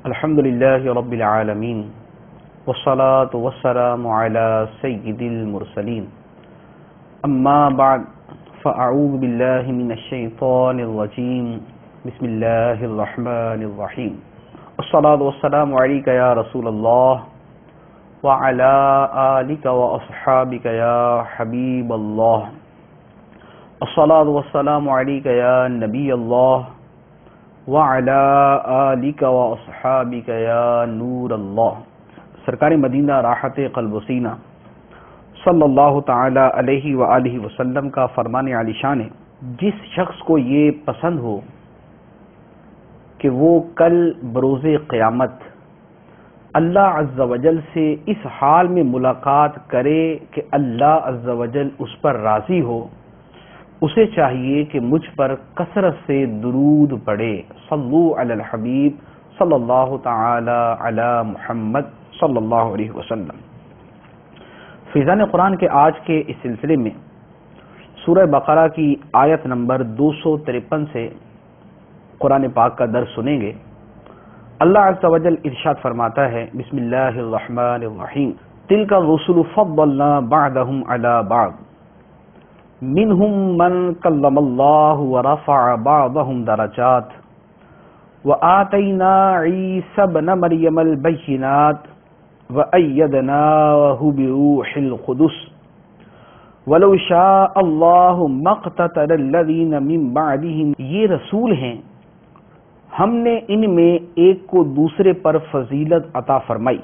الحمد لله رب العالمين والصلاة والسلام على سيد المرسلين أما بعد فأعوذ بالله من الشيطان الرجيم بسم الله الرحمن الرحيم الصلاة والسلام عليك يا رسول الله وعلى آلك وأصحابك يا حبيب الله الصلاة والسلام عليك يا نبي الله وعلى آلك واصحابك يا نور اللہ۔ سرکار مدینہ راحت قلب و سینہ صلی اللہ تعالی علیہ وآلہ وسلم کا فرمان عالی شان ہے، جس شخص کو یہ پسند ہو کہ وہ کل بروز قیامت اللہ عز و جل سے اس حال میں ملاقات کرے کہ اللہ عز و جل اس پر راضی ہو، اسے چاہیے کہ مجھ پر کثرت سے درود پڑھے۔ صلو علی الحبیب صلی اللہ تعالی علی محمد صلی اللہ علیہ وسلم۔ فیضان قرآن کے آج کے اس سلسلے میں سورہ بقرہ کی آیت نمبر 253 سے قرآن پاک کا درس سنیں گے۔ اللہ عز و جل ارشاد فرماتا ہے، بسم اللہ الرحمن الرحیم، تلک الرسل فضلنا بعضهم علی بعض منهم من کلم اللہ ورفع بعضهم درجات وآتینا عیسی ابن مریم البینات وأیدناہ بروح القدس ولو شاء اللہ ما اقتتل الذین من بعدهم۔ یہ رسول ہیں، ہم نے ان میں ایک کو دوسرے پر فضیلت عطا فرمائی،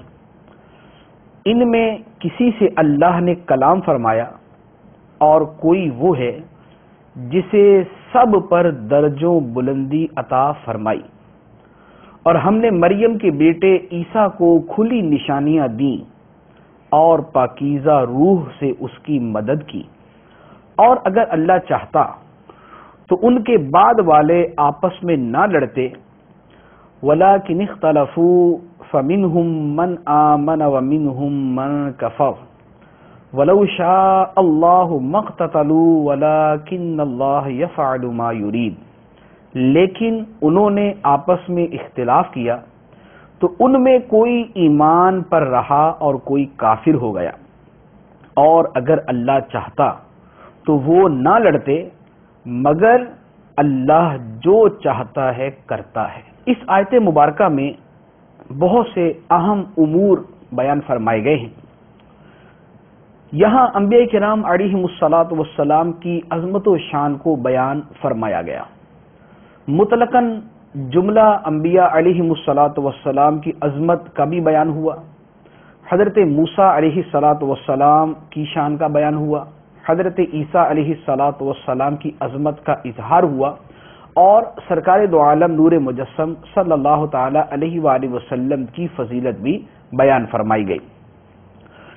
ان میں کسی سے اللہ نے کلام فرمایا اور کوئی وہ ہے جسے سب پر درجوں بلندی عطا فرمائی، اور ہم نے مریم کے بیٹے عیسیٰ کو کھلی نشانیاں دیں اور پاکیزہ روح سے اس کی مدد کی، اور اگر اللہ چاہتا تو ان کے بعد والے آپس میں نہ لڑتے، وَلَٰكِنِ اخْتَلَفُوا فَمِنْهُمْ مَنْ آمَنَ وَمِنْهُمْ مَنْ كَفَرَ وَلَوْ شَاءَ اللَّهُ مَا اقْتَتَلُوا وَلَٰكِنَّ اللَّهَ يَفْعَلُ مَا يُرِيدُ۔ لیکن انہوں نے آپس میں اختلاف کیا تو ان میں کوئی ایمان پر رہا اور کوئی کافر ہو گیا، اور اگر اللہ چاہتا تو وہ نہ لڑتے، مگر اللہ جو چاہتا ہے کرتا ہے۔ اس آیت مبارکہ میں بہت سے اہم امور بیان فرمائے گئے ہیں۔ یہاں انبیاء کرام علیہم الصلاۃ والسلام کی عظمت و شان کو بیان فرمایا گیا۔ مطلقاً جملہ انبیاء علیہم الصلاۃ والسلام کی عظمت کا بھی بیان ہوا، حضرت موسیٰ علیہ الصلاۃ والسلام کی شان کا بیان ہوا، حضرت عیسیٰ علیہ الصلاۃ والسلام کی عظمت کا اظہار ہوا، اور سرکار دو عالم نور مجسم صلی اللہ تعالی علیہ وآلہ وسلم کی فضیلت بھی بیان فرمائی گئی۔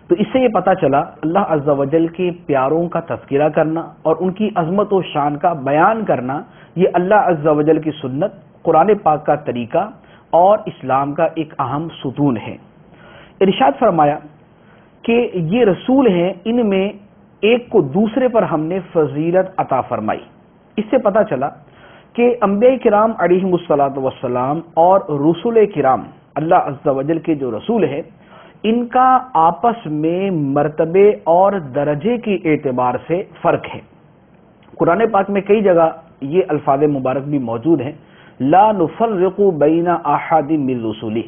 تو اس سے یہ پتہ چلا اللہ عز و جل کے پیاروں کا تذکرہ کرنا اور ان کی عظمت و شان کا بیان کرنا، یہ اللہ عز و جل کی سنت، قرآن پاک کا طریقہ اور اسلام کا ایک اہم ستون ہے۔ ارشاد فرمایا کہ یہ رسول ہیں، ان میں ایک کو دوسرے پر ہم نے فضیلت عطا فرمائی۔ اس سے پتہ چلا کہ انبیاء کرام علیہم الصلاۃ والسلام اور رسول کرام اللہ عز و جل کے جو رسول ہیں، ان کا آپس میں مرتبے اور درجے کے اعتبار سے فرق ہے۔ قرآن پاک میں کئی جگہ یہ الفاظ مبارک بھی موجود ہیں، لا نفرق بین احد من رسلہ،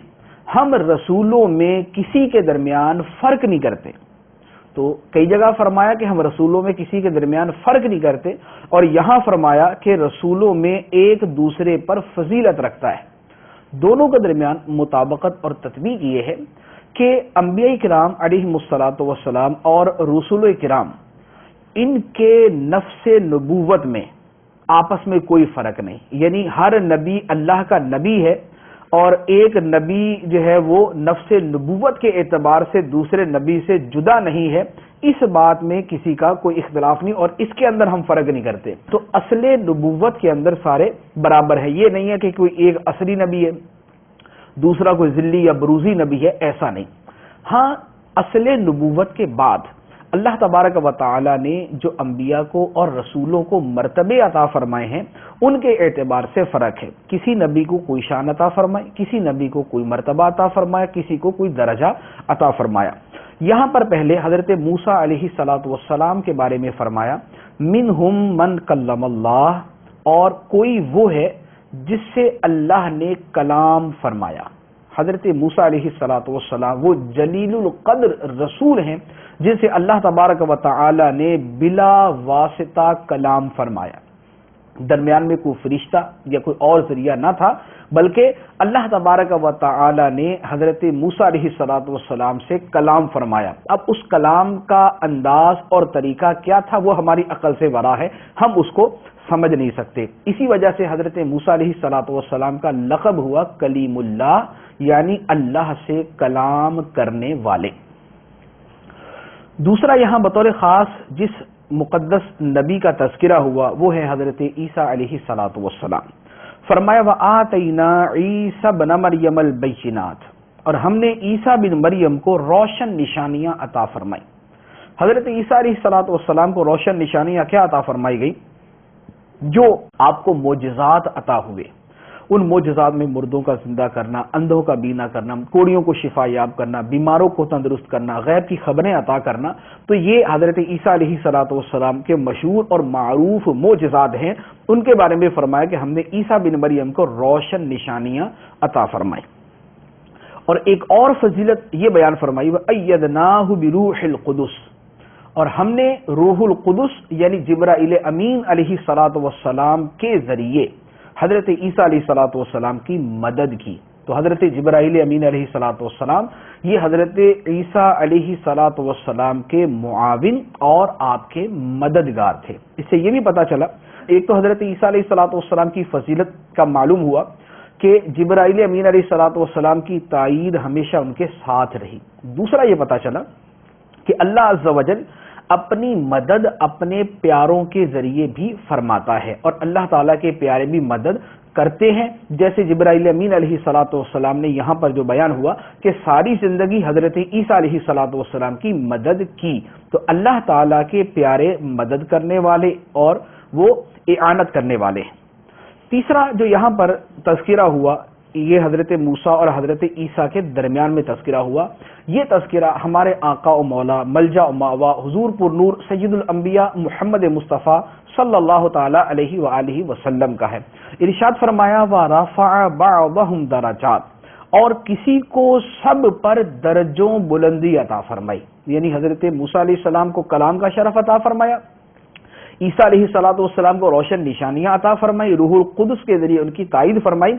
ہم رسولوں میں کسی کے درمیان فرق نہیں کرتے۔ تو کئی جگہ فرمایا کہ ہم رسولوں میں کسی کے درمیان فرق نہیں کرتے، اور یہاں فرمایا کہ رسولوں میں ایک دوسرے پر فضیلت رکھتا ہے۔ دونوں کے درمیان مطابقت اور تطبیق یہ ہے کہ انبیاء کرام علیہم الصلاۃ والسلام اور رسول کرام، ان کے نفس نبوت میں آپس میں کوئی فرق نہیں، یعنی ہر نبی اللہ کا نبی ہے، اور ایک نبی جو ہے وہ نفس نبوت کے اعتبار سے دوسرے نبی سے جدا نہیں ہے، اس بات میں کسی کا کوئی اختلاف نہیں، اور اس کے اندر ہم فرق نہیں کرتے۔ تو اصل نبوت کے اندر سارے برابر ہیں، یہ نہیں ہے کہ کوئی ایک اصلی نبی ہے دوسرا کوئی ذلی یا بروزی نبی ہے، ایسا نہیں۔ ہاں اصل نبوت کے بعد اللہ تبارک و تعالی نے جو انبیاء کو اور رسولوں کو مرتبے عطا فرمائے ہیں ان کے اعتبار سے فرق ہے. کسی نبی کو کوئی شان عطا فرمائی، کسی نبی کو کوئی مرتبہ عطا فرمایا، کسی کو کوئی درجہ عطا فرمایا. یہاں پر پہلے حضرت موسیٰ علیہ السلام کے بارے میں فرمایا منہم من کلم اللہ، اور کوئی وہ ہے جس سے اللہ نے کلام فرمایا. حضرت موسیٰ علیہ السلام وہ جلیل القدر رسول ہیں جن سے اللہ تبارک و تعالی نے بلا واسطہ کلام فرمایا. درمیان میں کوئی فرشتہ یا کوئی اور ذریعہ نہ تھا، بلکہ اللہ تبارک و تعالی نے حضرت موسیٰ علیہ السلام سے کلام فرمایا. اب اس کلام کا انداز اور طریقہ کیا تھا وہ ہماری عقل سے ورا ہے، ہم اس کو سمجھ نہیں سکتے. اسی وجہ سے حضرت موسیٰ علیہ السلام کا لقب ہوا کلیم اللہ، یعنی اللہ سے کلام کرنے والے. دوسرا یہاں بطور خاص جس مقدس نبی کا تذکرہ ہوا وہ ہے حضرت عیسیٰ علیہ السلام. فرمایا وَآتَيْنَا عِيسَى ابْنَ مَرْيَمَ الْبَيِّنَاتِ، اور ہم نے عیسیٰ بن مریم کو روشن نشانیاں عطا فرمائی. حضرت عیسیٰ علیہ السلام کو روشن نشانیاں کیا عطا فرمائی گئی؟ جو آپ کو معجزات عطا ہوئے. ان معجزات میں مردوں کا زندہ کرنا، اندھوں کا بینا کرنا، کوڑیوں کو شفا یاب کرنا، بیماروں کو تندرست کرنا، غیب کی خبریں عطا کرنا، تو یہ حضرت عیسیٰ علیہ السلام کے مشہور اور معروف معجزات ہیں. ان کے بارے میں فرمایا کہ ہم نے عیسیٰ بن مریم کو روشن نشانیاں عطا فرمائی. اور ایک اور فضیلت یہ بیان فرمائی وَأَيَّدْنَاهُ بِرُوحِ الْقُدُسِ، اور ہم نے روح القدس یعنی جبرائیل امین علیہ السلام کے ذریعے حضرت عیسیٰ علیہ السلام کی مدد کی. تو حضرت جبرائیل امین علیہ السلام یہ حضرت عیسیٰ علیہ السلام کے معاون اور آپ کے مددگار تھے. اس سے یہ بھی پتا چلا، ایک تو حضرت عیسیٰ علیہ السلام کی فضیلت کا معلوم ہوا کہ جبرائیل امین علیہ السلام کی تائید ہمیشہ ان کے ساتھ رہی. دوسرا یہ پتا چلا کہ اللہ عز و جل اپنی مدد اپنے پیاروں کے ذریعے بھی فرماتا ہے، اور اللہ تعالیٰ کے پیارے بھی مدد کرتے ہیں. جیسے جبرائیل امین علیہ السلام نے یہاں پر جو بیان ہوا کہ ساری زندگی حضرت عیسیٰ علیہ السلام کی مدد کی، تو اللہ تعالیٰ کے پیارے مدد کرنے والے اور وہ اعانت کرنے والے ہیں. تیسرا جو یہاں پر تذکرہ ہوا یہ حضرت موسیٰ اور حضرت عیسیٰ کے درمیان میں تذکرہ ہوا. یہ تذکرہ ہمارے آقا و مولا ملجا و ماوا حضور پر نور سید الانبیاء محمد مصطفیٰ صلی اللہ تعالی علیہ وآلہ وسلم کا ہے. ارشاد فرمایا وَرَفَعَ بَعْضَهُمْ دَرَجَاتٍ، اور کسی کو سب پر درجوں بلندی عطا فرمائی. یعنی حضرت موسیٰ علیہ السلام کو کلام کا شرف عطا فرمایا، عیسیٰ علیہ السلام کو روشن نشانیاں عطا فرمائی، روح القدس کے ذریعے ان کی تائید فرمائی،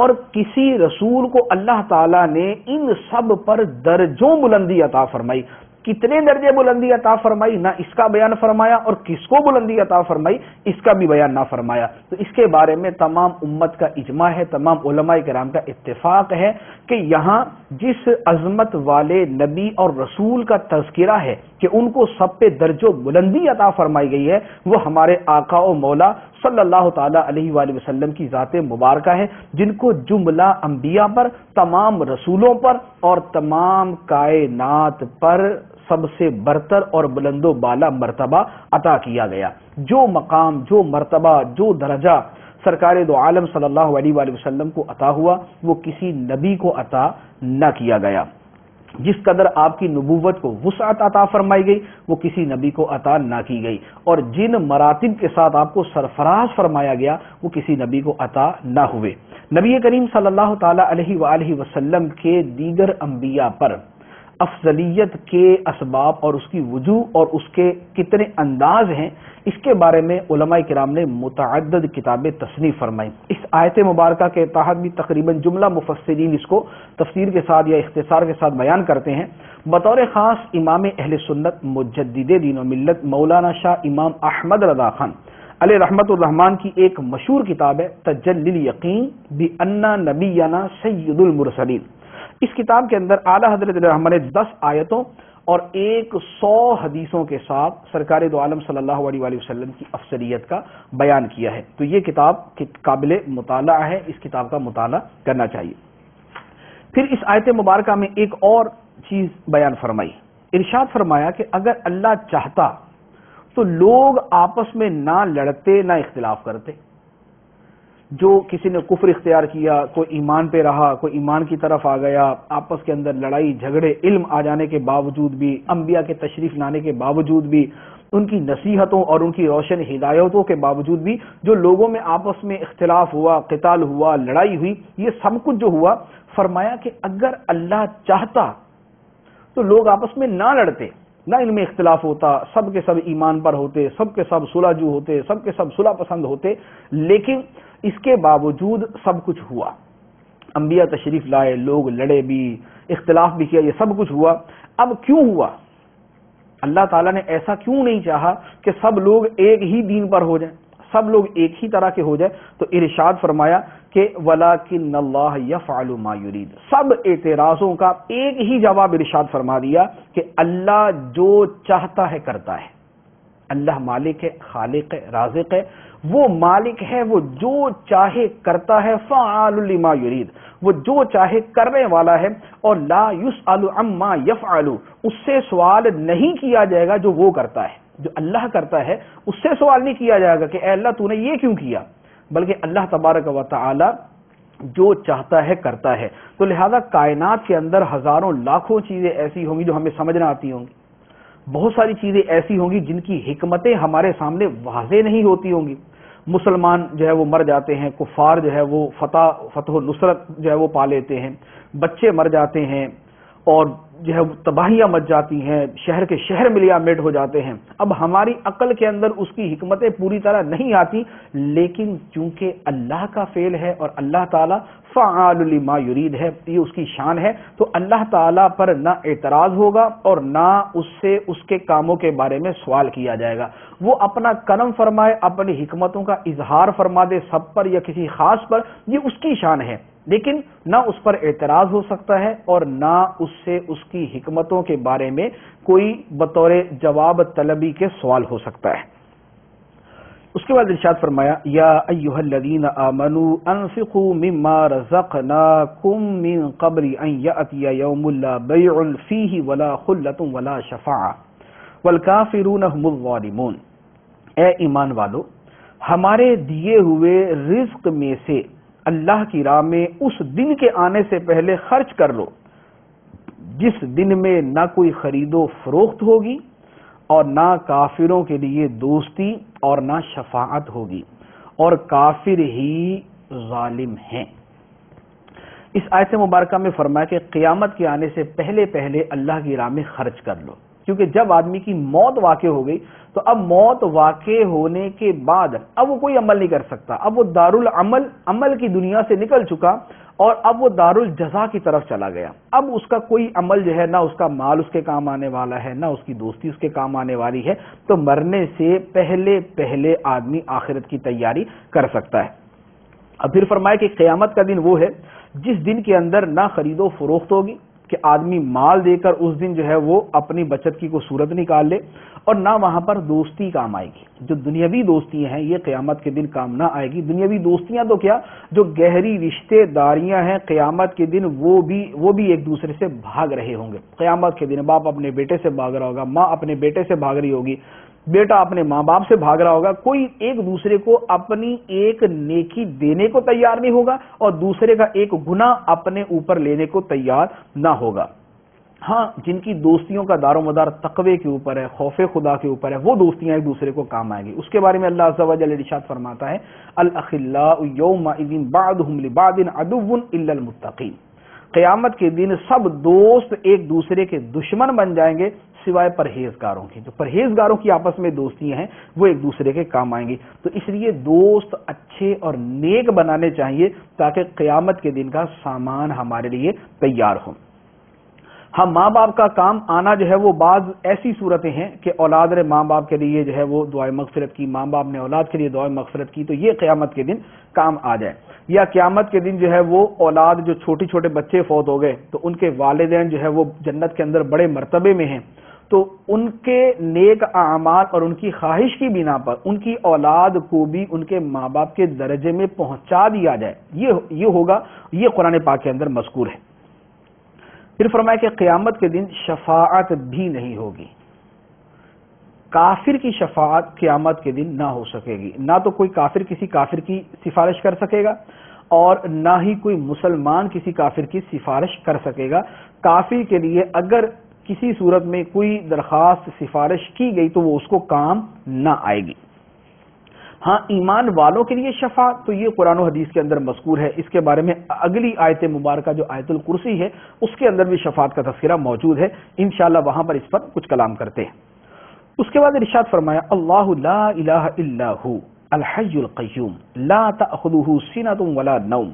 اور کسی رسول کو اللہ تعالیٰ نے ان سب پر درجوں بلندی عطا فرمائی. کتنے درجے بلندی عطا فرمائی نہ اس کا بیان فرمایا، اور کس کو بلندی عطا فرمائی اس کا بھی بیان نہ فرمایا. تو اس کے بارے میں تمام امت کا اجماع ہے، تمام علماء کرام کا اتفاق ہے کہ یہاں جس عظمت والے نبی اور رسول کا تذکرہ ہے کہ ان کو سب پہ درجہ بلندی عطا فرمائی گئی ہے، وہ ہمارے آقا و مولا صلی اللہ تعالی علیہ وآلہ وسلم کی ذات مبارکہ ہے، جن کو جملہ انبیاء پر، تمام رسولوں پر اور تمام کائنات پر سب سے برتر اور بلند و بالا مرتبہ عطا کیا گیا. جو مقام، جو مرتبہ، جو درجہ سرکار دو عالم صلی اللہ علیہ وآلہ وسلم کو عطا ہوا وہ کسی نبی کو عطا نہ کیا گیا. جس قدر آپ کی نبوت کو وسعت عطا فرمائی گئی وہ کسی نبی کو عطا نہ کی گئی، اور جن مراتب کے ساتھ آپ کو سرفراز فرمایا گیا وہ کسی نبی کو عطا نہ ہوئے. نبی کریم صلی اللہ تعالی علیہ وآلہ وسلم کے دیگر انبیاء پر افضلیت کے اسباب اور اس کی وجوہ اور اس کے کتنے انداز ہیں اس کے بارے میں علماء کرام نے متعدد کتابیں تصنیف فرمائی. اس آیت مبارکہ کے تحت بھی تقریباً جملہ مفسرین اس کو تفسیر کے ساتھ یا اختصار کے ساتھ بیان کرتے ہیں. بطور خاص امام اہل سنت مجدد دین و ملت مولانا شاہ امام احمد رضا خان علیہ رحمت الرحمن کی ایک مشہور کتاب ہے تجلی الیقین بان نبینا سید المرسلین. اس کتاب کے اندر اعلیٰ حضرت رحمت نے 10 آیتوں اور 100 حدیثوں کے ساتھ سرکار دو عالم صلی اللہ علیہ وآلہ وسلم کی افضلیت کا بیان کیا ہے. تو یہ کتاب قابل مطالعہ ہے، اس کتاب کا مطالعہ کرنا چاہیے. پھر اس آیت مبارکہ میں ایک اور چیز بیان فرمائی ارشاد فرمایا کہ اگر اللہ چاہتا تو لوگ آپس میں نہ لڑتے نہ اختلاف کرتے. جو کسی نے کفر اختیار کیا، کوئی ایمان پہ رہا، کوئی ایمان کی طرف آ گیا، آپس کے اندر لڑائی جھگڑے، علم آ جانے کے باوجود بھی، انبیاء کے تشریف لانے کے باوجود بھی، ان کی نصیحتوں اور ان کی روشن ہدایتوں کے باوجود بھی جو لوگوں میں آپس میں اختلاف ہوا، قتال ہوا، لڑائی ہوئی، یہ سب کچھ جو ہوا، فرمایا کہ اگر اللہ چاہتا تو لوگ آپس میں نہ لڑتے، نہ ان میں اختلاف ہوتا، سب کے سب ایمان پر ہوتے، سب کے سب صلح جو ہوتے، سب کے سب صلح پسند ہوتے. لیکن اس کے باوجود سب کچھ ہوا، انبیاء تشریف لائے، لوگ لڑے بھی، اختلاف بھی کیا، یہ سب کچھ ہوا. اب کیوں ہوا؟ اللہ تعالیٰ نے ایسا کیوں نہیں چاہا کہ سب لوگ ایک ہی دین پر ہو جائیں، سب لوگ ایک ہی طرح کے ہو جائیں؟ تو ارشاد فرمایا کہ وَلَٰكِنَّ اللَّهَ يَفْعَلُ مَا يُرِيدُ. سب اعتراضوں کا ایک ہی جواب ارشاد فرما دیا کہ اللہ جو چاہتا ہے کرتا ہے. اللہ مالک ہے، خالق ہے، رازق ہے، وہ مالک ہے، وہ جو چاہے کرتا ہے. فعال لما یرید، وہ جو چاہے کرنے والا ہے. اور لا یسأل عما یفعل، اس سے سوال نہیں کیا جائے گا جو وہ کرتا ہے. جو اللہ کرتا ہے اس سے سوال نہیں کیا جائے گا کہ اے اللہ تو نے یہ کیوں کیا، بلکہ اللہ تبارک و تعالی جو چاہتا ہے کرتا ہے. تو لہذا کائنات کے اندر ہزاروں لاکھوں چیزیں ایسی ہوں گی جو ہمیں سمجھ نہ آتی ہوں گی، بہت ساری چیزیں ایسی ہوں گی جن کی حکمتیں ہمارے سامنے واضح نہیں ہوتی ہوں گی. مسلمان جو ہے وہ مر جاتے ہیں، کفار جو ہے وہ فتح و نصرت جو ہے وہ پا لیتے ہیں، بچے مر جاتے ہیں اور جو ہے تباہیاں مچ جاتی ہیں، شہر کے شہر ملیا میٹ ہو جاتے ہیں. اب ہماری عقل کے اندر اس کی حکمتیں پوری طرح نہیں آتی، لیکن چونکہ اللہ کا فعل ہے اور اللہ تعالیٰ فعال لما یرید ہے، یہ اس کی شان ہے، تو اللہ تعالیٰ پر نہ اعتراض ہوگا اور نہ اس سے اس کے کاموں کے بارے میں سوال کیا جائے گا. وہ اپنا کرم فرمائے، اپنی حکمتوں کا اظہار فرما دے سب پر یا کسی خاص پر، یہ اس کی شان ہے، لیکن نہ اس پر اعتراض ہو سکتا ہے اور نہ اس سے اس کی حکمتوں کے بارے میں کوئی بطور جواب طلبی کے سوال ہو سکتا ہے. اس کے بعد ارشاد فرمایا یا ایھا الذین آمنوا انفقوا مما رزقناکم من قبل ان یأتی یوم لا بیع فیہ ولا خلۃ ولا شفاعہ والکافرون هم الظالمون. اے ایمان والو، ہمارے دیے ہوئے رزق میں سے اللہ کی راہ میں اس دن کے آنے سے پہلے خرچ کر لو جس دن میں نہ کوئی خرید و فروخت ہوگی اور نہ کافروں کے لیے دوستی اور نہ شفاعت ہوگی، اور کافر ہی ظالم ہیں. اس آیت مبارکہ میں فرمایا کہ قیامت کے آنے سے پہلے پہلے اللہ کی راہ میں خرچ کر لو، کیونکہ جب آدمی کی موت واقع ہو گئی تو اب موت واقع ہونے کے بعد اب وہ کوئی عمل نہیں کر سکتا. اب وہ دارالعمل عمل کی دنیا سے نکل چکا اور اب وہ دارالجزا کی طرف چلا گیا. اب اس کا کوئی عمل جو ہے، نہ اس کا مال اس کے کام آنے والا ہے، نہ اس کی دوستی اس کے کام آنے والی ہے. تو مرنے سے پہلے پہلے آدمی آخرت کی تیاری کر سکتا ہے. اب پھر فرمایا کہ قیامت کا دن وہ ہے جس دن کے اندر نہ خرید و فروخت ہوگی کہ آدمی مال دے کر اس دن جو ہے وہ اپنی بچت کی کوئی صورت نکال لے، اور نہ وہاں پر دوستی کام آئے گی. جو دنیاوی دوستیاں ہیں یہ قیامت کے دن کام نہ آئے گی. دنیاوی دوستیاں تو کیا، جو گہری رشتے داریاں ہیں قیامت کے دن وہ بھی ایک دوسرے سے بھاگ رہے ہوں گے. قیامت کے دن باپ اپنے بیٹے سے بھاگ رہا ہوگا، ماں اپنے بیٹے سے بھاگ رہی ہوگی، بیٹا اپنے ماں باپ سے بھاگ رہا ہوگا. کوئی ایک دوسرے کو اپنی ایک نیکی دینے کو تیار نہیں ہوگا اور دوسرے کا ایک گناہ اپنے اوپر لینے کو تیار نہ ہوگا. ہاں، جن کی دوستیوں کا دار و مدار تقوی کے اوپر ہے، خوف خدا کے اوپر ہے، وہ دوستیاں ایک دوسرے کو کام آئیں گی. اس کے بارے میں اللہ عز و جل ارشاد فرماتا ہے الاخلاء یومئذ بعضهم لبعض عدو الا المتقین. قیامت کے دن سب دوست ایک دوسرے کے دشمن بن جائیں گے سوائے پرہیزگاروں کی. جو پرہیزگاروں کی آپس میں دوستیاں ہیں وہ ایک دوسرے کے کام آئیں گی. تو اس لیے دوست اچھے اور نیک بنانے چاہیے تاکہ قیامت کے دن کا سامان ہمارے لیے تیار ہو. ہاں، ماں باپ کا کام آنا جو ہے وہ بعض ایسی صورتیں ہیں کہ اولاد نے ماں باپ کے لیے جو ہے وہ دعائے مغفرت کی، ماں باپ نے اولاد کے لیے دعائے مغفرت کی، تو یہ قیامت کے دن کام آ جائے. یا قیامت کے دن جو ہے وہ اولاد، جو چھوٹے چھوٹے بچے فوت ہو گئے تو ان کے والدین جو ہے وہ جنت کے اندر بڑے مرتبے میں ہیں، تو ان کے نیک اعمال اور ان کی خواہش کی بنا پر ان کی اولاد کو بھی ان کے ماں باپ کے درجے میں پہنچا دیا جائے. یہ ہوگا، یہ قرآن پاک کے اندر مذکور ہے. پھر فرمایا کہ قیامت کے دن شفاعت بھی نہیں ہوگی، کافر کی شفاعت قیامت کے دن نہ ہو سکے گی، نہ تو کوئی کافر کسی کافر کی سفارش کر سکے گا اور نہ ہی کوئی مسلمان کسی کافر کی سفارش کر سکے گا۔ کافر کے لیے اگر کسی صورت میں کوئی درخواست سفارش کی گئی تو وہ اس کو کام نہ آئے گی۔ ہاں ایمان والوں کے لیے شفاعت تو یہ قرآن و حدیث کے اندر مذکور ہے، اس کے بارے میں اگلی آیت مبارکہ جو آیت الکرسی ہے اس کے اندر بھی شفاعت کا تذکرہ موجود ہے، انشاءاللہ وہاں پر اس پر کچھ کلام کرتے ہیں۔ اس کے بعد ارشاد فرمایا اللہ لا الہ الا ہو الحی القیوم لا تأخذہ سنۃ ولا نوم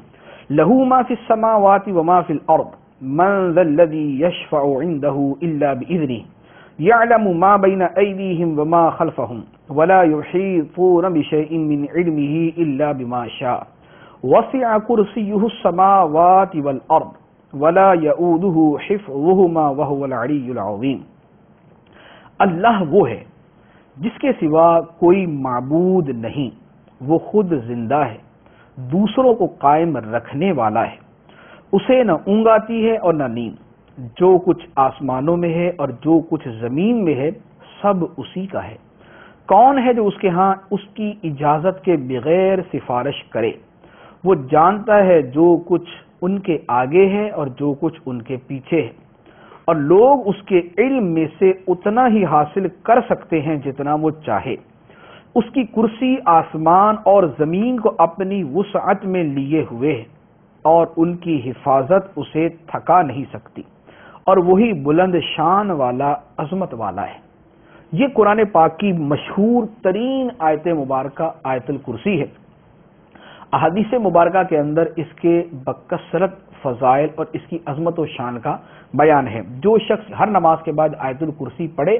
لہ ما فی السماوات وما فی الارض من ذا الذی یشفع عنده الا بإذنہ يعلم ما بين أيديهم وما خلفهم ولا يحيطون بشيء من علمه إلا بما شاء وسع كرسيه السماوات والأرض ولا يؤوده حفظهما وهو العلي العظيم۔ اللہ وہ ہے جس کے سوا کوئی معبود نہیں، وہ خود زندہ ہے، دوسروں کو قائم رکھنے والا ہے، اسے نہ اونگ آتی ہے اور نہ نیند، جو کچھ آسمانوں میں ہے اور جو کچھ زمین میں ہے سب اسی کا ہے۔ کون ہے جو اس کے ہاں اس کی اجازت کے بغیر سفارش کرے؟ وہ جانتا ہے جو کچھ ان کے آگے ہے اور جو کچھ ان کے پیچھے ہے، اور لوگ اس کے علم میں سے اتنا ہی حاصل کر سکتے ہیں جتنا وہ چاہے۔ اس کی کرسی آسمان اور زمین کو اپنی وسعت میں لیے ہوئے ہے اور ان کی حفاظت اسے تھکا نہیں سکتی، اور وہی بلند شان والا عظمت والا ہے۔ یہ قرآن پاک کی مشہور ترین آیت مبارکہ آیت الکرسی ہے۔ احادیث مبارکہ کے اندر اس کے بکثرت فضائل اور اس کی عظمت و شان کا بیان ہے۔ جو شخص ہر نماز کے بعد آیت الکرسی پڑھے،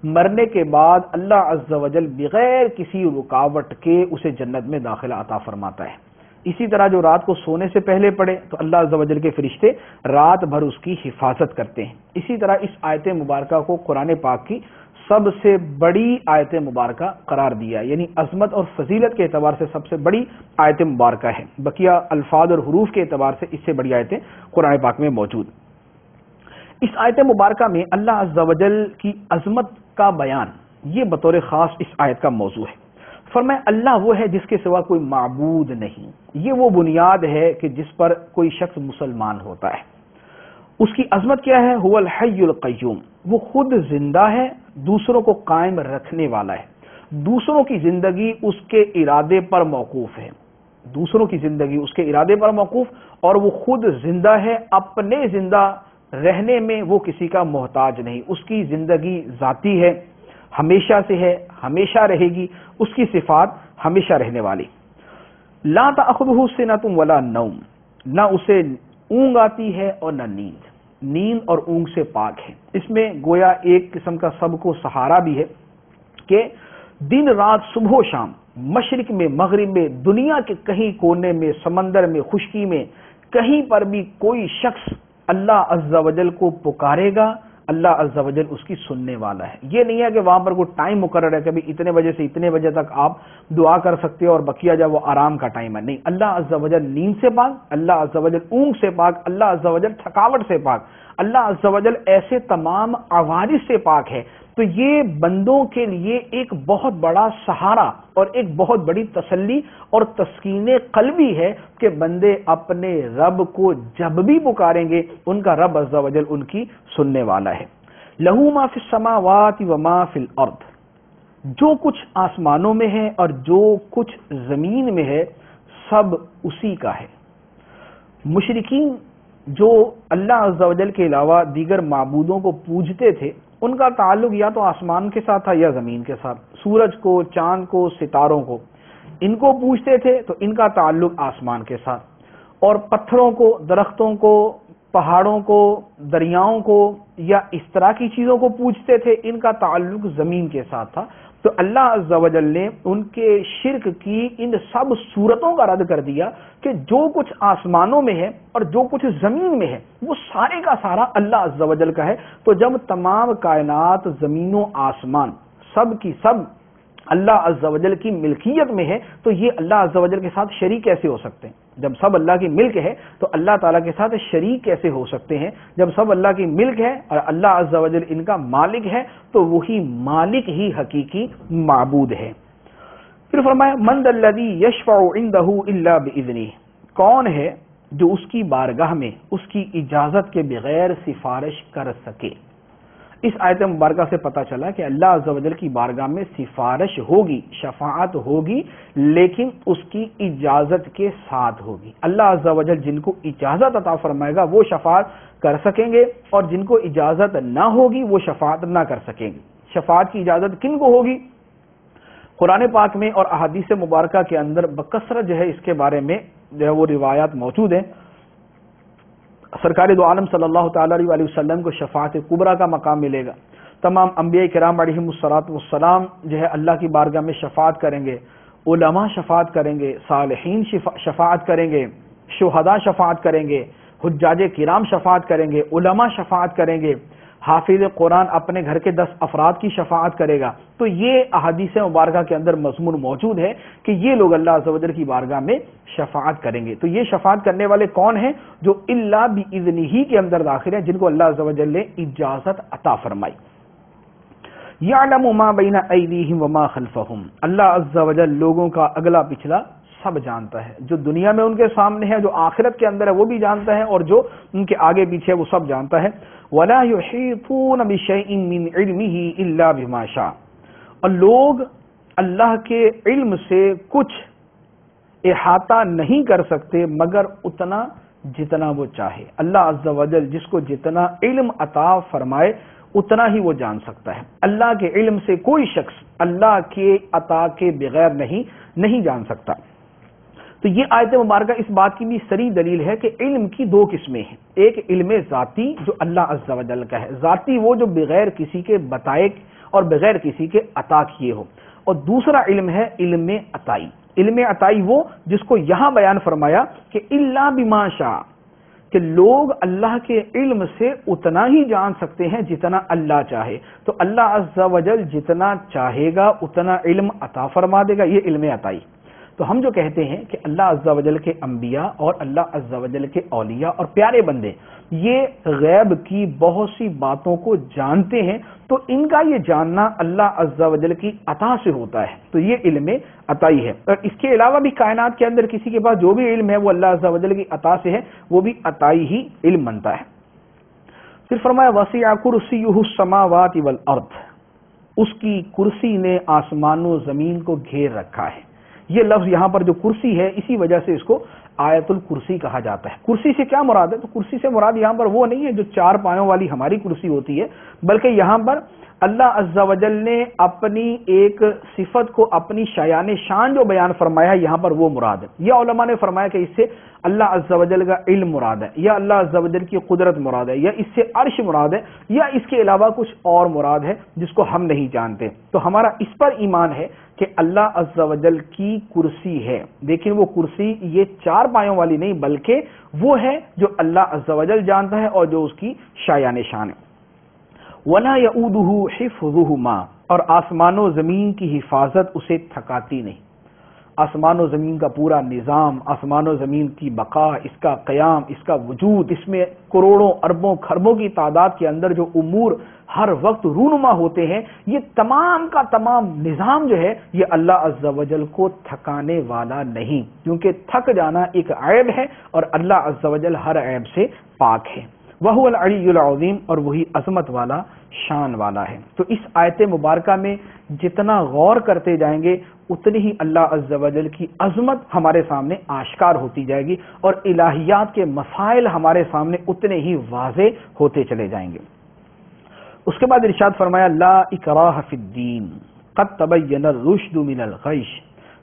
مرنے کے بعد اللہ عز و جل بغیر کسی رکاوٹ کے اسے جنت میں داخلہ عطا فرماتا ہے۔ اسی طرح جو رات کو سونے سے پہلے پڑھے تو اللہ عز و جل کے فرشتے رات بھر اس کی حفاظت کرتے ہیں۔ اسی طرح اس آیت مبارکہ کو قرآن پاک کی سب سے بڑی آیت مبارکہ قرار دیا، یعنی عظمت اور فضیلت کے اعتبار سے سب سے بڑی آیت مبارکہ ہے۔ بقیہ الفاظ اور حروف کے اعتبار سے اس سے بڑی آیتیں قرآن پاک میں موجود۔ اس آیت مبارکہ میں اللہ عز و جل کی عظمت کا بیان یہ بطور خاص اس آیت کا موضوع ہے۔ فرمایا اللہ وہ ہے جس کے سوا کوئی معبود نہیں، یہ وہ بنیاد ہے کہ جس پر کوئی شخص مسلمان ہوتا ہے۔ اس کی عظمت کیا ہے؟ هو الحی القیوم، وہ خود زندہ ہے، دوسروں کو قائم رکھنے والا ہے۔ دوسروں کی زندگی اس کے ارادے پر موقوف ہے، دوسروں کی زندگی اس کے ارادے پر موقوف، اور وہ خود زندہ ہے، اپنے زندہ رہنے میں وہ کسی کا محتاج نہیں، اس کی زندگی ذاتی ہے، ہمیشہ سے ہے، ہمیشہ رہے گی، اس کی صفات ہمیشہ رہنے والی۔ لا تأخذہ سنۃ ولا نوم، نہ اسے اونگ آتی ہے اور نہ نیند، نیند اور اونگ سے پاک ہے۔ اس میں گویا ایک قسم کا سب کو سہارا بھی ہے کہ دن رات صبح و شام، مشرق میں مغرب میں، دنیا کے کہیں کونے میں، سمندر میں، خشکی میں، کہیں پر بھی کوئی شخص اللہ عز و جل کو پکارے گا، اللہ عز و جل اس کی سننے والا ہے۔ یہ نہیں ہے کہ وہاں پر کوئی ٹائم مقرر ہے کہ ابھی اتنے بجے سے اتنے بجے تک آپ دعا کر سکتے ہو اور بقیہ جب وہ آرام کا ٹائم ہے، نہیں، اللہ عز و جل نیند سے پاک، اللہ عز و جل اونگ سے پاک، اللہ عز و جل تھکاوٹ سے پاک، اللہ عز و جل ایسے تمام عوارض سے پاک ہے۔ تو یہ بندوں کے لیے ایک بہت بڑا سہارا اور ایک بہت بڑی تسلی اور تسکین قلبی ہے کہ بندے اپنے رب کو جب بھی پکاریں گے ان کا رب عز و جل ان کی سننے والا ہے۔ لہو ما فی السماوات وما فی الارض، جو کچھ آسمانوں میں ہے اور جو کچھ زمین میں ہے سب اسی کا ہے۔ مشرکین جو اللہ عز و جل کے علاوہ دیگر معبودوں کو پوجتے تھے، ان کا تعلق یا تو آسمان کے ساتھ تھا یا زمین کے ساتھ، سورج کو، چاند کو، ستاروں کو، ان کو پوجتے تھے تو ان کا تعلق آسمان کے ساتھ، اور پتھروں کو، درختوں کو، پہاڑوں کو، دریاؤں کو یا اس طرح کی چیزوں کو پوجتے تھے، ان کا تعلق زمین کے ساتھ تھا۔ تو اللہ عز و جل نے ان کے شرک کی ان سب صورتوں کا رد کر دیا کہ جو کچھ آسمانوں میں ہے اور جو کچھ زمین میں ہے وہ سارے کا سارا اللہ عز و جل کا ہے۔ تو جب تمام کائنات، زمین و آسمان سب کی سب اللہ عز و جل کی ملکیت میں ہے تو یہ اللہ عز و جل کے ساتھ شریک کیسے ہو سکتے ہیں؟ جب سب اللہ کی ملک ہے تو اللہ تعالیٰ کے ساتھ شریک کیسے ہو سکتے ہیں؟ جب سب اللہ کی ملک ہے اور اللہ عز و جل ان کا مالک ہے تو وہی مالک ہی حقیقی معبود ہے۔ پھر فرمایا من ذا الذی یشفع عندہ الا باذنہ، کون ہے جو اس کی بارگاہ میں اس کی اجازت کے بغیر سفارش کر سکے۔ اس آیت مبارکہ سے پتہ چلا کہ اللہ عز و جل کی بارگاہ میں سفارش ہوگی، شفاعت ہوگی، لیکن اس کی اجازت کے ساتھ ہوگی۔ اللہ عز و جل جن کو اجازت عطا فرمائے گا وہ شفاعت کر سکیں گے، اور جن کو اجازت نہ ہوگی وہ شفاعت نہ کر سکیں گے۔ شفاعت کی اجازت کن کو ہوگی؟ قرآن پاک میں اور احادیث مبارکہ کے اندر بکثرت جو ہے اس کے بارے میں جو ہے وہ روایات موجود ہیں۔ سرکار دو عالم صلی اللہ تعالی علیہ وسلم کو شفاعت کبریٰ کا مقام ملے گا۔ تمام انبیاء کرام علیہم الصلوۃ جو ہے اللہ کی بارگاہ میں شفاعت کریں گے، علماء شفاعت کریں گے، صالحین شفاعت کریں گے، شہداء شفاعت کریں گے، حجاج کرام شفاعت کریں گے، علماء شفاعت کریں گے، حافظ قرآن اپنے گھر کے 10 افراد کی شفاعت کرے گا۔ تو یہ احادیث مبارکہ کے اندر مضمون موجود ہے کہ یہ لوگ اللہ عز و جل کی بارگاہ میں شفاعت کریں گے۔ تو یہ شفاعت کرنے والے کون ہیں؟ جو الا باذنہ کے اندر داخل ہیں، جن کو اللہ عز و جل نے اجازت عطا فرمائی۔ یعلم ما بین ایدیہم وما خلفہم، اللہ عز و جل لوگوں کا اگلا پچھلا سب جانتا ہے، جو دنیا میں ان کے سامنے ہے، جو آخرت کے اندر ہے وہ بھی جانتا ہے، اور جو ان کے آگے پیچھے وہ سب جانتا ہے۔ وَلَا يُحِيطُونَ بِشَيْءٍ مِّنْ عِلْمِهِ إِلَّا بِمَا شَاءَ، اور لوگ اللہ کے علم سے کچھ احاطہ نہیں کر سکتے مگر اتنا جتنا وہ چاہے۔ اللہ عز و جل جس کو جتنا علم عطا فرمائے اتنا ہی وہ جان سکتا ہے۔ اللہ کے علم سے کوئی شخص اللہ کے عطا کے بغیر نہیں جان سکتا۔ تو یہ آیت مبارکہ اس بات کی بھی صریح دلیل ہے کہ علم کی 2 قسمیں ہیں۔ ایک علم ذاتی جو اللہ عز و جل کا ہے، ذاتی وہ جو بغیر کسی کے بتائے اور بغیر کسی کے عطا کیے ہو، اور دوسرا علم ہے علم عطائی۔ علم عطائی وہ جس کو یہاں بیان فرمایا کہ الا بما شاء، کہ لوگ اللہ کے علم سے اتنا ہی جان سکتے ہیں جتنا اللہ چاہے۔ تو اللہ عز و جل جتنا چاہے گا اتنا علم عطا فرما دے گا، یہ علم عطائی۔ تو ہم جو کہتے ہیں کہ اللہ عز و جل کے انبیاء اور اللہ عز و جل کے اولیاء اور پیارے بندے یہ غیب کی بہت سی باتوں کو جانتے ہیں، تو ان کا یہ جاننا اللہ عز و جل کی عطا سے ہوتا ہے، تو یہ علم عطائی ہے۔ اور اس کے علاوہ بھی کائنات کے اندر کسی کے پاس جو بھی علم ہے وہ اللہ عز و جل کی عطا سے ہے، وہ بھی عطائی ہی علم بنتا ہے۔ پھر فرمایا وسع کرسیہ السماوات والارض، اس کی کرسی نے آسمان و زمین کو گھیر رکھا ہے۔ یہ لفظ یہاں پر جو کرسی ہے اسی وجہ سے اس کو آیت الکرسی کہا جاتا ہے۔ کرسی سے کیا مراد ہے؟ تو کرسی سے مراد یہاں پر وہ نہیں ہے جو 4 پایوں والی ہماری کرسی ہوتی ہے، بلکہ یہاں پر اللہ عز و جل نے اپنی ایک صفت کو، اپنی شایان شان جو بیان فرمایا ہے یہاں پر وہ مراد ہے۔ یا علماء نے فرمایا کہ اس سے اللہ عز و جل کا علم مراد ہے، یا اللہ عز و جل کی قدرت مراد ہے، یا اس سے عرش مراد ہے، یا اس کے علاوہ کچھ اور مراد ہے جس کو ہم نہیں جانتے۔ تو ہمارا اس پر ایمان ہے کہ اللہ عز و جل کی کرسی ہے، لیکن وہ کرسی یہ 4 پایوں والی نہیں بلکہ وہ ہے جو اللہ عز و جل جانتا ہے اور جو اس کی شایان شان ہے۔ وَلَا يَؤُودُهُ حِفْظُهُمَا، اور آسمان و زمین کی حفاظت اسے تھکاتی نہیں۔ آسمان و زمین کا پورا نظام، آسمان و زمین کی بقا، اس کا قیام، اس کا وجود، اس میں کروڑوں اربوں خربوں کی تعداد کے اندر جو امور ہر وقت رونما ہوتے ہیں، یہ تمام کا تمام نظام جو ہے یہ اللہ عز و جل کو تھکانے والا نہیں، کیونکہ تھک جانا ایک عیب ہے اور اللہ عز و جل ہر عیب سے پاک ہے۔ وَهُوَ الْعَلِيُّ الْعَظِيمُ، اور وہی عظمت والا، شان والا ہے۔ تو اس آیت مبارکہ میں جتنا غور کرتے جائیں گے اتنی ہی اللہ عز و جل کی عظمت ہمارے سامنے آشکار ہوتی جائے گی، اور الہیات کے مسائل ہمارے سامنے اتنے ہی واضح ہوتے چلے جائیں گے۔ اس کے بعد ارشاد فرمایا لا اکراہ فی الدین قد تبین الرشد من الغی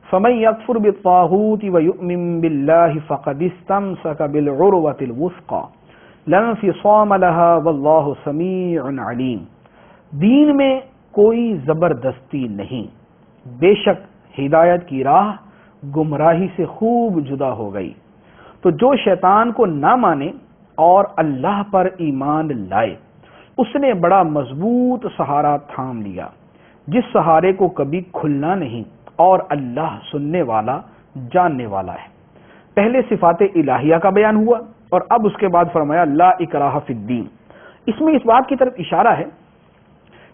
فمن یکفر بالطاغوت ویؤمن باللہ فقد استمسک بالعروۃ الوثقی لا انفصام لها واللہ سمیع علیم۔ دین میں کوئی زبردستی نہیں، بے شک ہدایت کی راہ گمراہی سے خوب جدا ہو گئی۔ تو جو شیطان کو نہ مانے اور اللہ پر ایمان لائے اس نے بڑا مضبوط سہارا تھام لیا، جس سہارے کو کبھی کھلنا نہیں، اور اللہ سننے والا جاننے والا ہے۔ پہلے صفات الہیہ کا بیان ہوا اور اب اس کے بعد فرمایا لا اکراہ فی الدین۔ اس میں اس بات کی طرف اشارہ ہے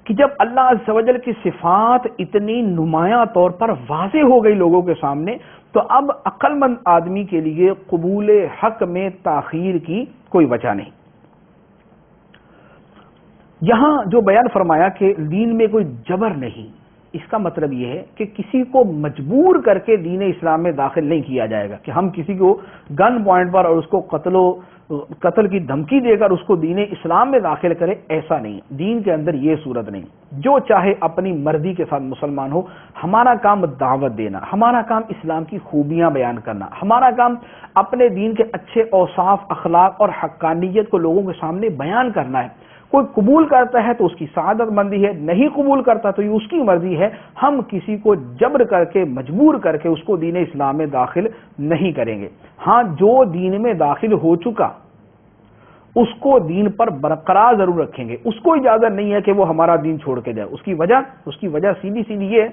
کہ جب اللہ عز و جل کی صفات اتنی نمایاں طور پر واضح ہو گئی لوگوں کے سامنے، تو اب عقل مند آدمی کے لیے قبول حق میں تاخیر کی کوئی وجہ نہیں۔ یہاں جو بیان فرمایا کہ دین میں کوئی جبر نہیں، اس کا مطلب یہ ہے کہ کسی کو مجبور کر کے دین اسلام میں داخل نہیں کیا جائے گا کہ ہم کسی کو گن پوائنٹ پر اور اس کو قتل کی دھمکی دے کر اس کو دین اسلام میں داخل کرے، ایسا نہیں۔ دین کے اندر یہ صورت نہیں۔ جو چاہے اپنی مرضی کے ساتھ مسلمان ہو، ہمارا کام دعوت دینا، ہمارا کام اسلام کی خوبیاں بیان کرنا، ہمارا کام اپنے دین کے اچھے اوصاف، اخلاق اور حقانیت کو لوگوں کے سامنے بیان کرنا ہے۔ کوئی قبول کرتا ہے تو اس کی سعادت مندی ہے، نہیں قبول کرتا تو یہ اس کی مرضی ہے۔ ہم کسی کو جبر کر کے، مجبور کر کے اس کو دین اسلام میں داخل نہیں کریں گے۔ ہاں، جو دین میں داخل ہو چکا اس کو دین پر برقرار ضرور رکھیں گے، اس کو اجازت نہیں ہے کہ وہ ہمارا دین چھوڑ کے جائے۔ اس کی وجہ سیدھی یہ ہے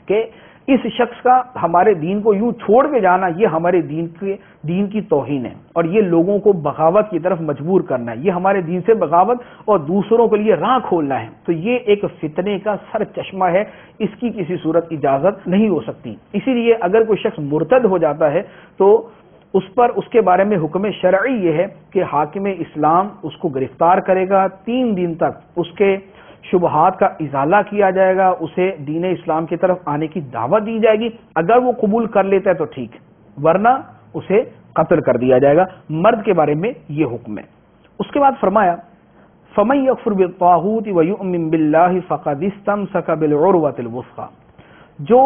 کہ اس شخص کا ہمارے دین کو یوں چھوڑ کے جانا، یہ ہمارے دین کی توہین ہے، اور یہ لوگوں کو بغاوت کی طرف مجبور کرنا ہے، یہ ہمارے دین سے بغاوت اور دوسروں کے لیے راہ کھولنا ہے۔ تو یہ ایک فتنے کا سر چشمہ ہے، اس کی کسی صورت اجازت نہیں ہو سکتی۔ اسی لیے اگر کوئی شخص مرتد ہو جاتا ہے تو اس کے بارے میں حکم شرعی یہ ہے کہ حاکم اسلام اس کو گرفتار کرے گا، 3 دن تک اس کے شبہات کا ازالہ کیا جائے گا، اسے دین اسلام کی طرف آنے کی دعوت دی جائے گی۔ اگر وہ قبول کر لیتا ہے تو ٹھیک، ورنہ اسے قتل کر دیا جائے گا۔ مرد کے بارے میں یہ حکم ہے۔ اس کے بعد فرمایا فَمَن يَكْفُرْ بِالطَّاغُوتِ وَيُؤْمِن بِاللَّهِ فَقَدِ اسْتَمْسَكَ بِالْعُرْوَةِ الْوُثْقَىٰ۔ جو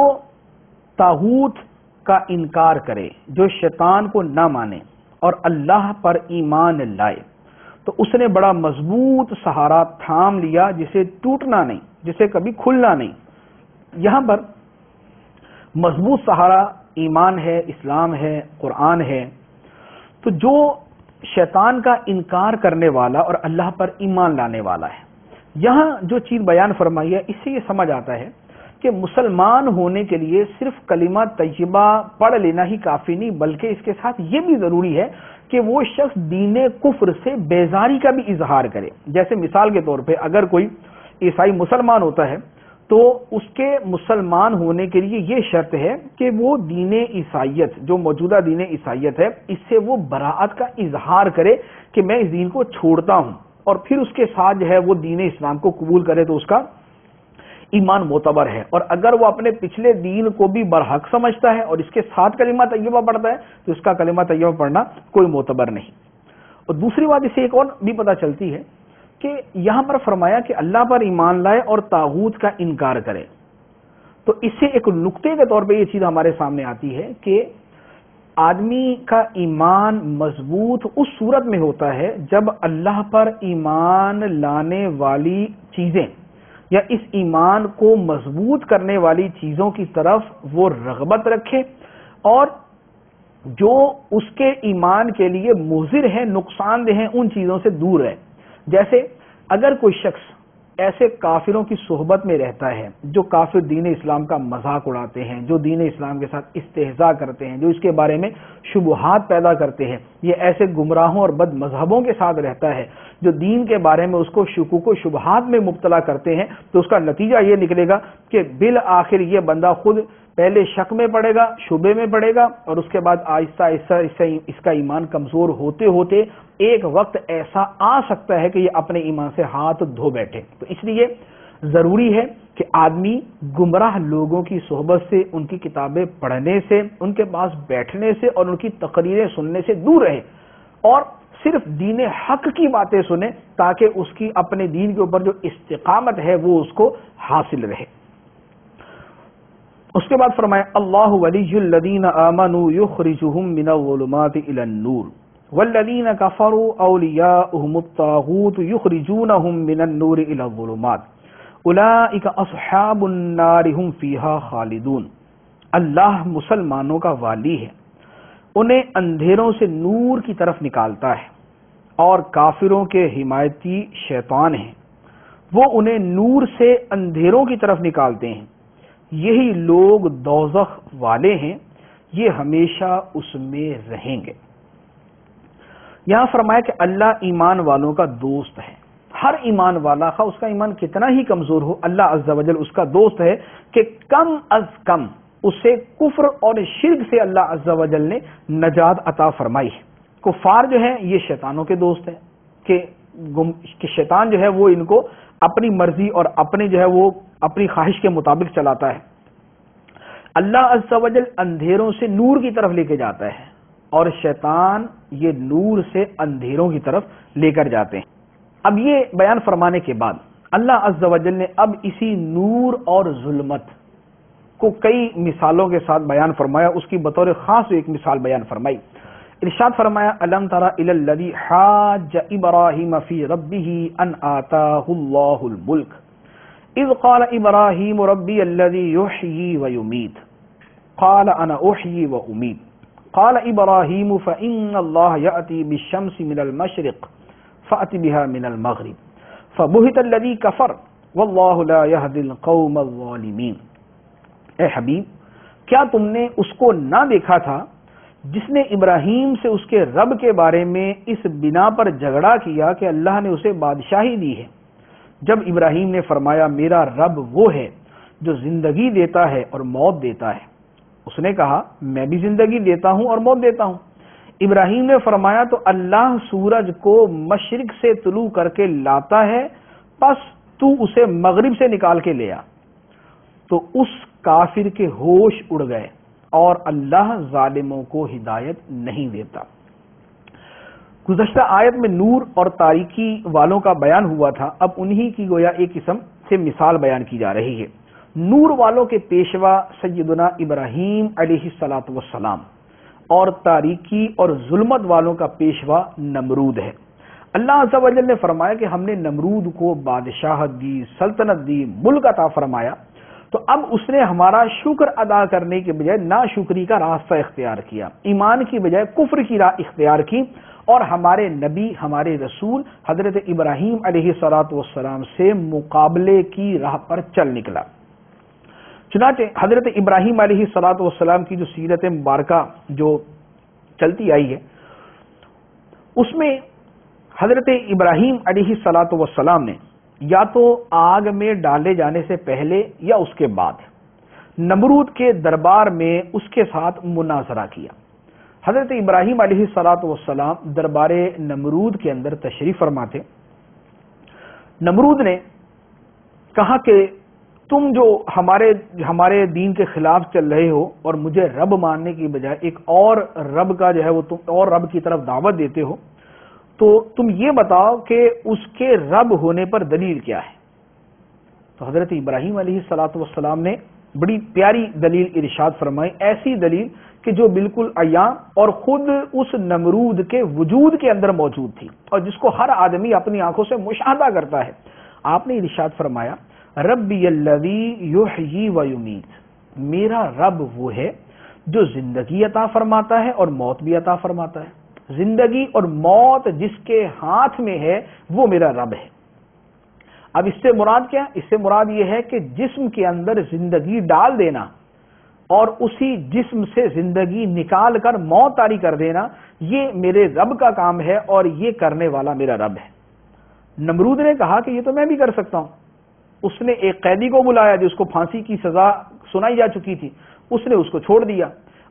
طاغوت کا انکار کرے، جو شیطان کو نہ مانے اور اللہ پر ایمان لائے، تو اس نے بڑا مضبوط سہارا تھام لیا جسے ٹوٹنا نہیں، جسے کبھی کھلنا نہیں۔ یہاں پر مضبوط سہارا ایمان ہے، اسلام ہے، قرآن ہے۔ تو جو شیطان کا انکار کرنے والا اور اللہ پر ایمان لانے والا ہے، یہاں جو چیز بیان فرمائی ہے اس سے یہ سمجھ آتا ہے کہ مسلمان ہونے کے لیے صرف کلمہ طیبہ پڑھ لینا ہی کافی نہیں، بلکہ اس کے ساتھ یہ بھی ضروری ہے کہ وہ شخص دین کفر سے بیزاری کا بھی اظہار کرے۔ جیسے مثال کے طور پہ اگر کوئی عیسائی مسلمان ہوتا ہے تو اس کے مسلمان ہونے کے لیے یہ شرط ہے کہ وہ دین عیسائیت، جو موجودہ دین عیسائیت ہے، اس سے وہ براءت کا اظہار کرے کہ میں اس دین کو چھوڑتا ہوں، اور پھر اس کے ساتھ جو ہے وہ دین اسلام کو قبول کرے تو اس کا ایمان معتبر ہے۔ اور اگر وہ اپنے پچھلے دین کو بھی برحق سمجھتا ہے اور اس کے ساتھ کلمہ طیبہ پڑھتا ہے تو اس کا کلمہ طیبہ پڑھنا کوئی معتبر نہیں۔ اور دوسری بات اسے ایک اور بھی پتہ چلتی ہے کہ یہاں پر فرمایا کہ اللہ پر ایمان لائے اور طاغوت کا انکار کرے، تو اس سے ایک نقطے کے طور پہ یہ چیز ہمارے سامنے آتی ہے کہ آدمی کا ایمان مضبوط اس صورت میں ہوتا ہے جب اللہ پر ایمان لانے والی چیزیں یا اس ایمان کو مضبوط کرنے والی چیزوں کی طرف وہ رغبت رکھے اور جو اس کے ایمان کے لیے مضر ہیں، نقصان دہ ہیں، ان چیزوں سے دور رہے۔ جیسے اگر کوئی شخص ایسے کافروں کی صحبت میں رہتا ہے جو کافر دین اسلام کا مذاق اڑاتے ہیں، جو دین اسلام کے ساتھ استہزاء کرتے ہیں، جو اس کے بارے میں شبہات پیدا کرتے ہیں، یہ ایسے گمراہوں اور بد مذہبوں کے ساتھ رہتا ہے جو دین کے بارے میں اس کو شکوک و شبہات میں مبتلا کرتے ہیں، تو اس کا نتیجہ یہ نکلے گا کہ بالآخر یہ بندہ خود پہلے شک میں پڑے گا، شبے میں پڑے گا، اور اس کے بعد آہستہ آہستہ اس کا ایمان کمزور ہوتے ہوتے ایک وقت ایسا آ سکتا ہے کہ یہ اپنے ایمان سے ہاتھ دھو بیٹھے۔ تو اس لیے ضروری ہے کہ آدمی گمراہ لوگوں کی صحبت سے، ان کی کتابیں پڑھنے سے، ان کے پاس بیٹھنے سے اور ان کی تقریریں سننے سے دور رہے اور صرف دین حق کی باتیں سنیں تاکہ اس کی اپنے دین کے اوپر جو استقامت ہے وہ اس کو حاصل رہے۔ اس کے بعد فرمایا اللہ ولی الذین آمنوا یخرجہم من الظلمات الی النور والذین کفروا اولیاؤہم الطاغوت یخرجونہم من النور الی الظلمات اولئک اصحاب النار ہم فیہا خالدون۔ اللہ مسلمانوں کا والی ہے، انہیں اندھیروں سے نور کی طرف نکالتا ہے، اور کافروں کے حمایتی شیطان ہیں، وہ انہیں نور سے اندھیروں کی طرف نکالتے ہیں، یہی لوگ دوزخ والے ہیں یہ ہمیشہ اس میں رہیں گے۔ یہاں فرمایا کہ اللہ ایمان والوں کا دوست ہے۔ ہر ایمان والا خواہ اس کا ایمان کتنا ہی کمزور ہو، اللہ عز و جل اس کا دوست ہے کہ کم از کم اسے کفر اور شرک سے اللہ عز و جل نے نجات عطا فرمائی ہے۔ کفار جو ہیں یہ شیطانوں کے دوست ہیں کہ شیطان جو ہے وہ ان کو اپنی مرضی اور اپنی جو ہے وہ اپنی خواہش کے مطابق چلاتا ہے۔ اللہ عز و جل اندھیروں سے نور کی طرف لے کے جاتا ہے اور شیطان یہ نور سے اندھیروں کی طرف لے کر جاتے ہیں۔ اب یہ بیان فرمانے کے بعد اللہ عز و جل نے اب اسی نور اور ظلمت کو کئی مثالوں کے ساتھ بیان فرمایا، اس کی بطور خاص ایک مثال بیان فرمائی۔ ارشاد فرمایا الم تر الی الذی حاج ابراہیم فی ربہ ان آتاہ اللہ الملک اذ قال ابراہیم ربی الذی یحیی ویمیت قال انا احیی وامیت قال ابراہیم فإن اللہ یأتی بالشمس من المشرق فأت بها من المغرب فبہت الذی کفر واللہ لا یہدی القوم الظالمین۔ اے حبیب، کیا تم نے اس کو نہ دیکھا تھا جس نے ابراہیم سے اس کے رب کے بارے میں اس بنا پر جھگڑا کیا کہ اللہ نے اسے بادشاہی دی ہے، جب ابراہیم نے فرمایا میرا رب وہ ہے جو زندگی دیتا ہے اور موت دیتا ہے، اس نے کہا میں بھی زندگی دیتا ہوں اور موت دیتا ہوں۔ ابراہیم نے فرمایا تو اللہ سورج کو مشرق سے طلوع کر کے لاتا ہے، پس تو اسے مغرب سے نکال کے لے آ۔ تو اس کافر کے ہوش اڑ گئے اور اللہ ظالموں کو ہدایت نہیں دیتا۔ گزشتہ آیت میں نور اور تاریکی والوں کا بیان ہوا تھا، اب انہی کی گویا ایک قسم سے مثال بیان کی جا رہی ہے۔ نور والوں کے پیشوا سیدنا ابراہیم علیہ الصلوۃ والسلام اور تاریکی اور ظلمت والوں کا پیشوا نمرود ہے۔ اللہ عز و جل نے فرمایا کہ ہم نے نمرود کو بادشاہت دی، سلطنت دی، ملک عطا فرمایا، تو اب اس نے ہمارا شکر ادا کرنے کے بجائے ناشکری کا راستہ اختیار کیا، ایمان کی بجائے کفر کی راہ اختیار کی، اور ہمارے نبی ہمارے رسول حضرت ابراہیم علیہ السلام سے مقابلے کی راہ پر چل نکلا۔ چنانچہ حضرت ابراہیم علیہ السلام کی جو سیرت مبارکہ جو چلتی آئی ہے، اس میں حضرت ابراہیم علیہ السلام نے یا تو آگ میں ڈالے جانے سے پہلے یا اس کے بعد نمرود کے دربار میں اس کے ساتھ مناظرہ کیا۔ حضرت ابراہیم علیہ السلام دربار نمرود کے اندر تشریف فرما تھے۔ نمرود نے کہا کہ تم جو ہمارے دین کے خلاف چل رہے ہو اور مجھے رب ماننے کی بجائے ایک اور رب کا جو ہے وہ تم اور رب کی طرف دعوت دیتے ہو، تو تم یہ بتاؤ کہ اس کے رب ہونے پر دلیل کیا ہے۔ تو حضرت ابراہیم علیہ السلام نے بڑی پیاری دلیل ارشاد فرمائی، ایسی دلیل کہ جو بالکل عیاں اور خود اس نمرود کے وجود کے اندر موجود تھی اور جس کو ہر آدمی اپنی آنکھوں سے مشاہدہ کرتا ہے۔ آپ نے ارشاد فرمایا ربی الذی یحیی و یمیت، میرا رب وہ ہے جو زندگی عطا فرماتا ہے اور موت بھی عطا فرماتا ہے۔ زندگی اور موت جس کے ہاتھ میں ہے وہ میرا رب ہے۔ اب اس سے مراد کیا؟ اس سے مراد یہ ہے کہ جسم کے اندر زندگی ڈال دینا اور اسی جسم سے زندگی نکال کر موت طاری کر دینا، یہ میرے رب کا کام ہے اور یہ کرنے والا میرا رب ہے۔ نمرود نے کہا کہ یہ تو میں بھی کر سکتا ہوں۔ اس نے ایک قیدی کو بلایا جس کو پھانسی کی سزا سنائی جا چکی تھی، اس نے اس کو چھوڑ دیا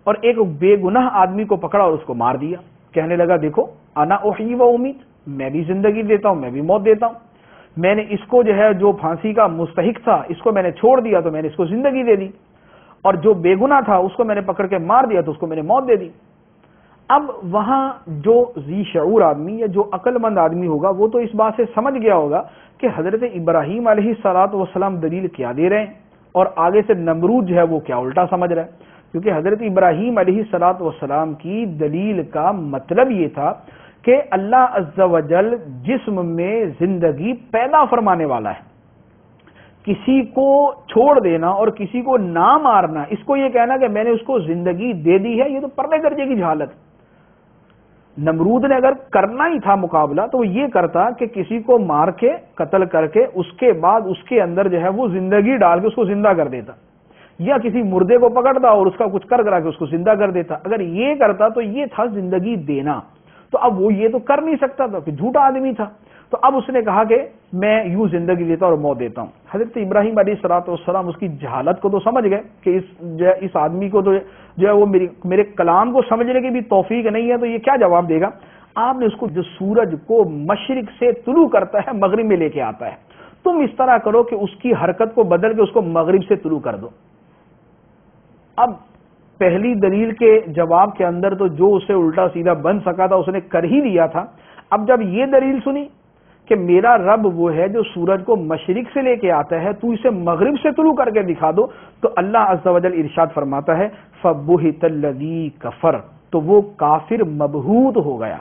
اور ایک بے گناہ آدمی کو پکڑا اور اس کو مار دیا۔ کہنے لگا دیکھو انا احیی و امید، میں بھی زندگی دیتا ہوں، میں بھی موت دیتا ہوں، میں نے اس کو جو ہے جو پھانسی کا مستحق تھا اس کو میں نے چھوڑ دیا تو میں نے اس کو زندگی دے دی، اور جو بے گناہ تھا اس کو میں نے پکڑ کے مار دیا تو اس کو میں نے موت دے دی۔ اب وہاں جو ذی شعور آدمی یا جو عقل مند آدمی ہوگا وہ تو اس بات سے سمجھ گیا ہوگا کہ حضرت ابراہیم علیہ السلام دلیل کیا دے رہے ہیں اور آگے سے نمرود جو ہے وہ کیا الٹا سمجھ رہا ہے، کیونکہ حضرت ابراہیم علیہ السلام کی دلیل کا مطلب یہ تھا کہ اللہ عز و جل جسم میں زندگی پیدا فرمانے والا ہے۔ کسی کو چھوڑ دینا اور کسی کو نہ مارنا، اس کو یہ کہنا کہ میں نے اس کو زندگی دے دی ہے، یہ تو پردے درجے کی جہالت۔ نمرود نے اگر کرنا ہی تھا مقابلہ تو وہ یہ کرتا کہ کسی کو مار کے قتل کر کے اس کے بعد اس کے اندر جو ہے وہ زندگی ڈال کے اس کو زندہ کر دیتا۔ یا کسی مردے کو پکڑتا اور اس کا کچھ کرا کے اس کو زندہ کر دیتا. اگر یہ کرتا تو یہ تھا زندگی دینا. تو اب وہ یہ تو کر نہیں سکتا تھا کہ جھوٹا آدمی تھا. تو اب اس نے کہا کہ میں یوں زندگی دیتا اور موت دیتا ہوں. حضرت ابراہیم علیہ الصلوۃ والسلام اس کی جہالت کو تو سمجھ گئے کہ اس آدمی کو تو جو ہے وہ میرے کلام کو سمجھنے کی بھی توفیق نہیں ہے, تو یہ کیا جواب دے گا. آپ نے اس کو جو سورج کو مشرق سے طلوع کرتا ہے مغرب میں لے کے آتا ہے, تم اس طرح کرو کہ اس کی حرکت کو بدل کے اس کو مغرب سے طلوع کر دو. اب پہلی دلیل کے جواب کے اندر تو جو اسے الٹا سیدھا بن سکا تھا اس نے کر ہی دیا تھا. اب جب یہ دلیل سنی کہ میرا رب وہ ہے جو سورج کو مشرق سے لے کے آتا ہے, تو اسے مغرب سے طلوع کر کے دکھا دو, تو اللہ عز و جل ارشاد فرماتا ہے فَبُهِتَ الَّذِي كَفَرَ, تو وہ کافر مبہوت ہو گیا,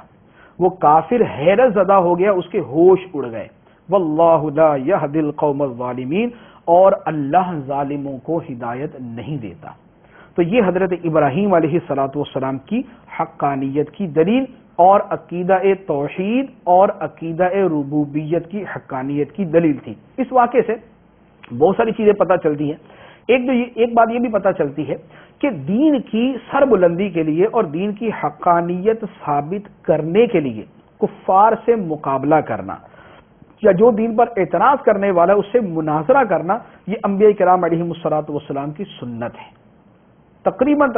وہ کافر حیرت زدہ ہو گیا, اس کے ہوش اڑ گئے. وَاللَّهُ لَا يَهْدِي الْقَوْمَ الظَّالِمِينَ, اور اللہ ظالموں کو ہدایت نہیں دیتا. تو یہ حضرت ابراہیم علیہ الصلوۃ والسلام کی حقانیت کی دلیل اور عقیدہ توحید اور عقیدہ ربوبیت کی حقانیت کی دلیل تھی. اس واقعے سے بہت ساری چیزیں پتہ چلتی ہیں. ایک بات یہ بھی پتہ چلتی ہے کہ دین کی سربلندی کے لیے اور دین کی حقانیت ثابت کرنے کے لیے کفار سے مقابلہ کرنا یا جو دین پر اعتراض کرنے والا ہے اس سے مناظرہ کرنا, یہ انبیاء کرام علیہم الصلوۃ والسلام کی سنت ہے. تقریباً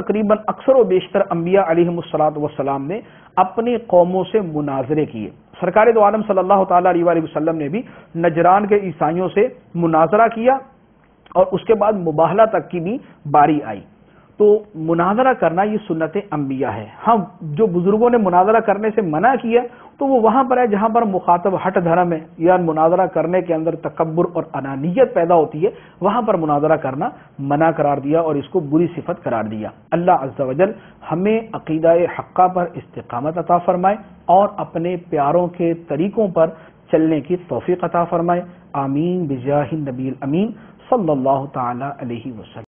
اکثر و بیشتر انبیاء علیہم الصلوۃ والسلام نے اپنی قوموں سے مناظرے کیے. سرکار دو عالم صلی اللہ تعالی علیہ وآلہ وسلم نے بھی نجران کے عیسائیوں سے مناظرہ کیا اور اس کے بعد مباہلہ تک کی بھی باری آئی. تو مناظرہ کرنا یہ سنت انبیاء ہے. ہاں, جو بزرگوں نے مناظرہ کرنے سے منع کیا تو وہ وہاں پر ہے جہاں پر مخاطب ہٹ دھرم ہے یا مناظرہ کرنے کے اندر تکبر اور انانیت پیدا ہوتی ہے, وہاں پر مناظرہ کرنا منع قرار دیا اور اس کو بری صفت قرار دیا. اللہ عز و جل ہمیں عقیدہ حقہ پر استقامت عطا فرمائے اور اپنے پیاروں کے طریقوں پر چلنے کی توفیق عطا فرمائے. آمین بجاہ النبی الامین صلی اللہ تعالی علیہ وسلم.